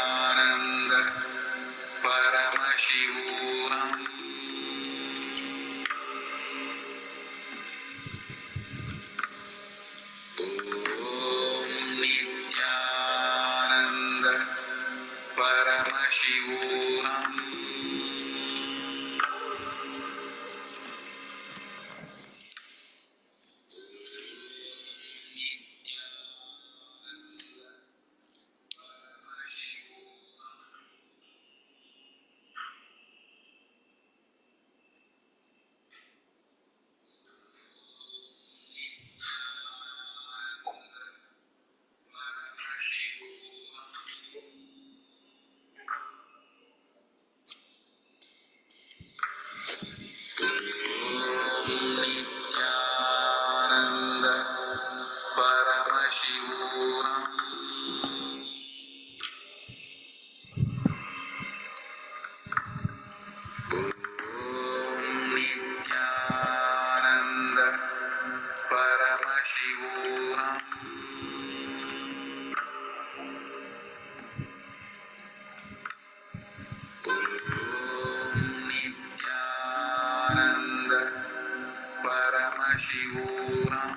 Nithyananda Paramashivam. Om Nithyananda Paramashivam. Nithyananda Paramashivam. Nithyananda Paramashivam. Nithyananda Paramashivam.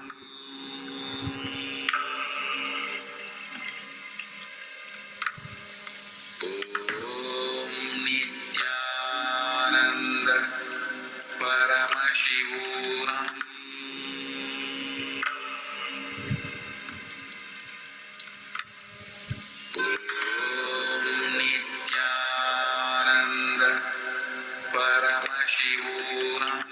Nithyananda Paramashivam. Nithyananda Paramashivam.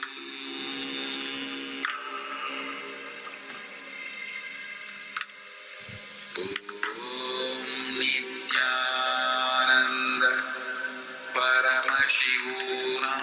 Nithyananda Paramashivam.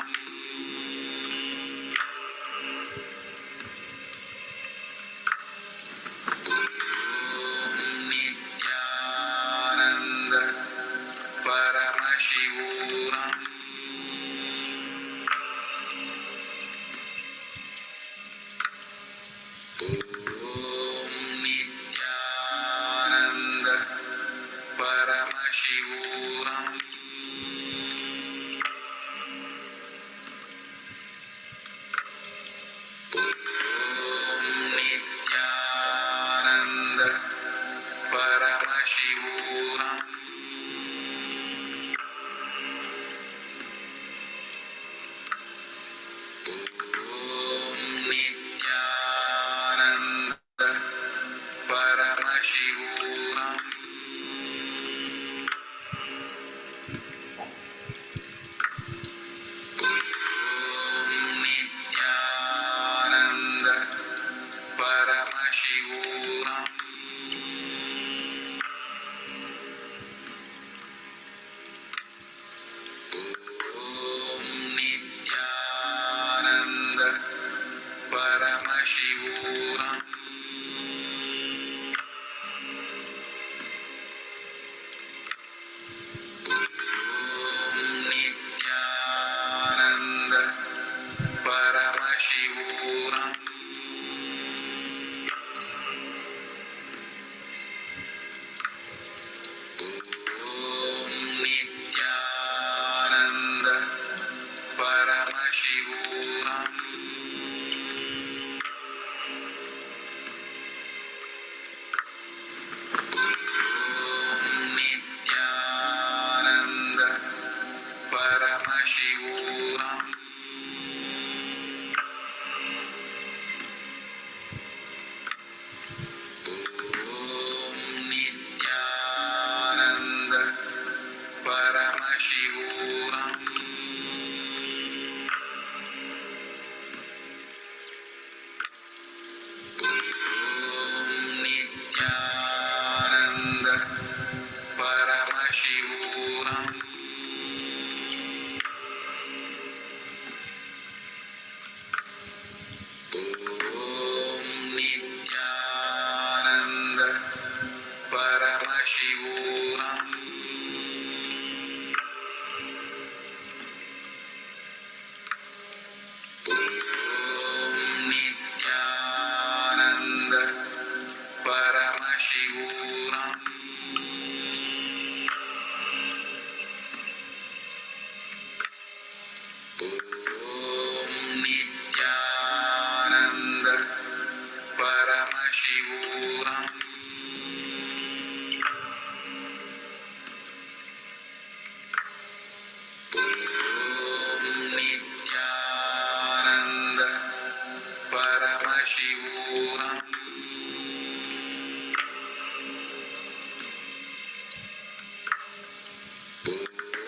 Paramashivam.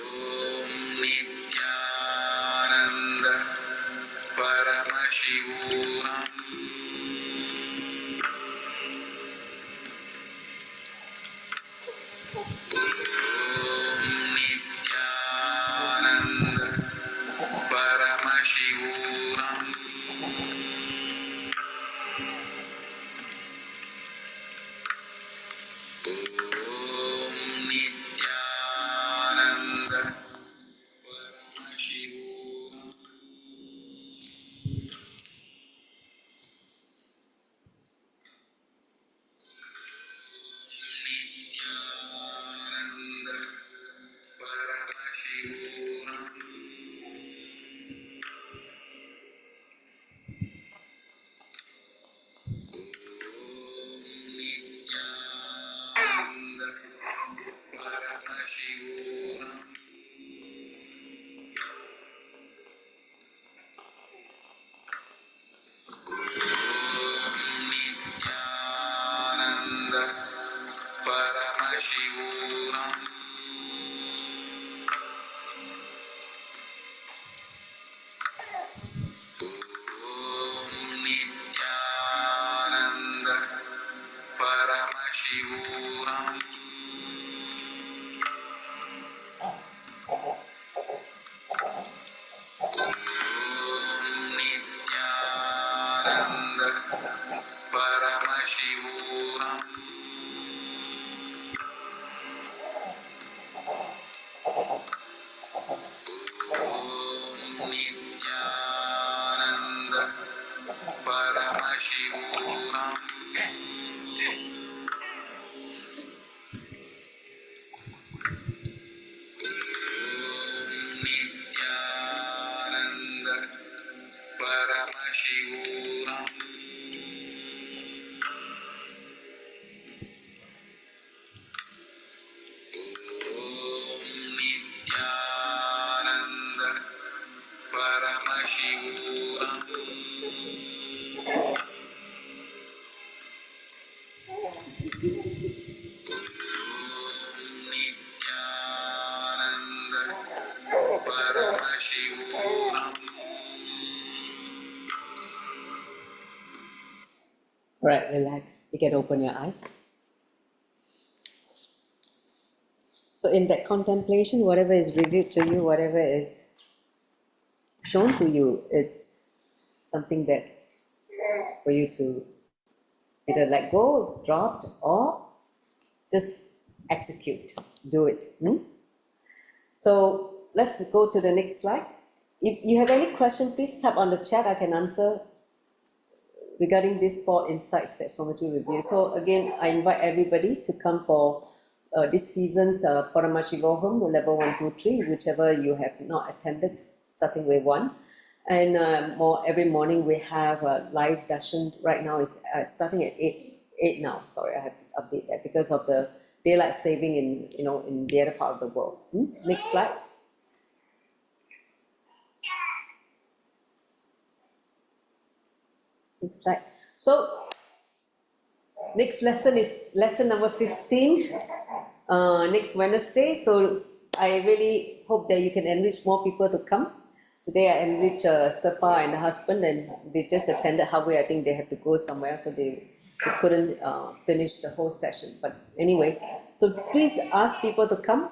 Om Nithyananda Paramashivam. Om Nithyananda Paramashivam. Om Nithyananda Paramashivam. Nithyananda Paramashivam. Nithyananda Paramashivam. Nithyananda Paramashivam. Nithyananda Paramashivam. Nithyananda Paramashivam. Nithyananda Paramashivam. Nithyananda Paramashivam. Nithyananda Paramashivam. Nithyananda Paramashivam. All right, relax. You can open your eyes. So in that contemplation, whatever is revealed to you, whatever is shown to you, it's something that for you to either let go, drop, or just execute, do it. So let's go to the next slide. If you have any question, please type on the chat. I can answer regarding these 4 insights that Swamiji reviewed. So again, I invite everybody to come for this season's Paramashivoham, level 1, 2, 3, whichever you have not attended, starting with 1. And every morning we have a live darshan. Right now it's starting at 8 now. Sorry, I have to update that because of the daylight saving in in the other part of the world. Next slide. Next slide. So next lesson is lesson number 15. Next Wednesday. So I really hope that you can enrich more people to come. Today I enriched Sapa and the husband, and they just attended halfway. I think they have to go somewhere, so they couldn't finish the whole session. But anyway, so please ask people to come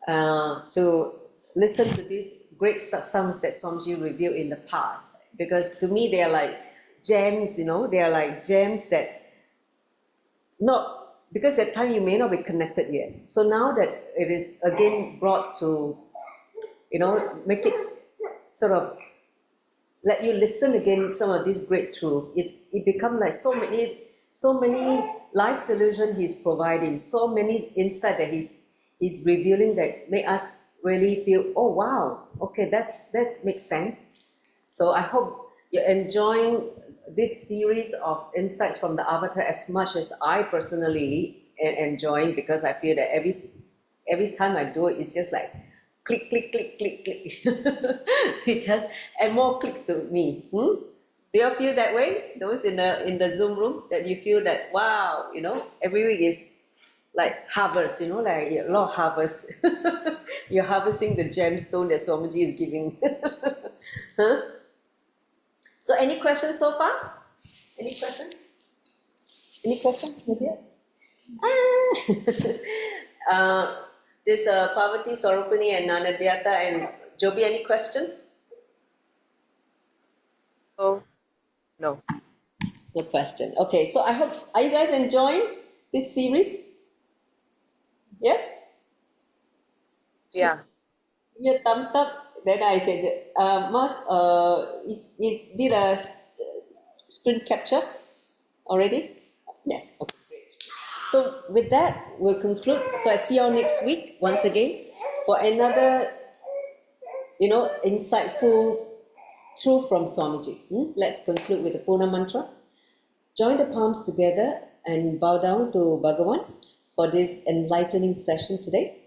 to listen to these great satsangs that Swamiji reviewed in the past. Because to me, they are like gems, they are like gems that because at time you may not be connected yet. So now that it is again brought to, make it sort of let you listen again some of these great truth. It becomes like so many life solutions he's providing, so many insight that he's revealing that make us really feel, oh wow, okay, that's makes sense. So I hope you're enjoying this series of insights from the Avatar as much as I personally am enjoying, because I feel that every time I do it, it's just like click, click, click, click, click. It just, and more clicks to me. Do you feel that way? Those in the Zoom room, that you feel that, wow, every week is like harvest, like a lot of harvest. You're harvesting the gemstone that Swamiji is giving. Huh? So any questions so far? Any questions? Any questions? Nithya? This Parvati, Swarupini and Nanadyata and Joby, any question? Oh, no. No question. Okay, so I hope, are you guys enjoying this series? Yes? Yeah. Give me a thumbs up, then I can, Mars, you did a screen capture already? Yes, okay, great. So with that, we'll conclude. So I see you all next week, once again, for another, insightful truth from Swamiji. Let's conclude with the Puna mantra. Join the palms together and bow down to Bhagavan for this enlightening session today.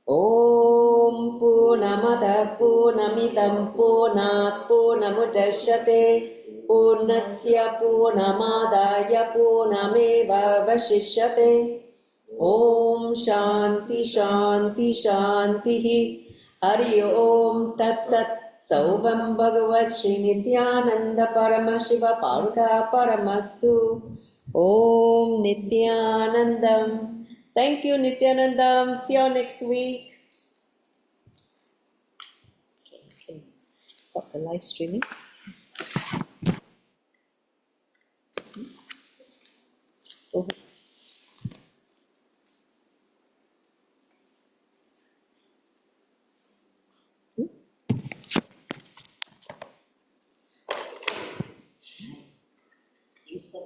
Om Purnamada Purnamidam Purnat Purnamudachyate Purnasya Purnamadaya Purnameva Vashishyate. Om Shanti Shanti Shanti Hari Om Tat Sat. Saubham Bhagavat Shri Nithyananda Paramashiva Parka Paramastu. Om Nithyanandam. Thank you, Nithyanandam. See you next week. Okay. Stop the live streaming. Go ahead. You stop.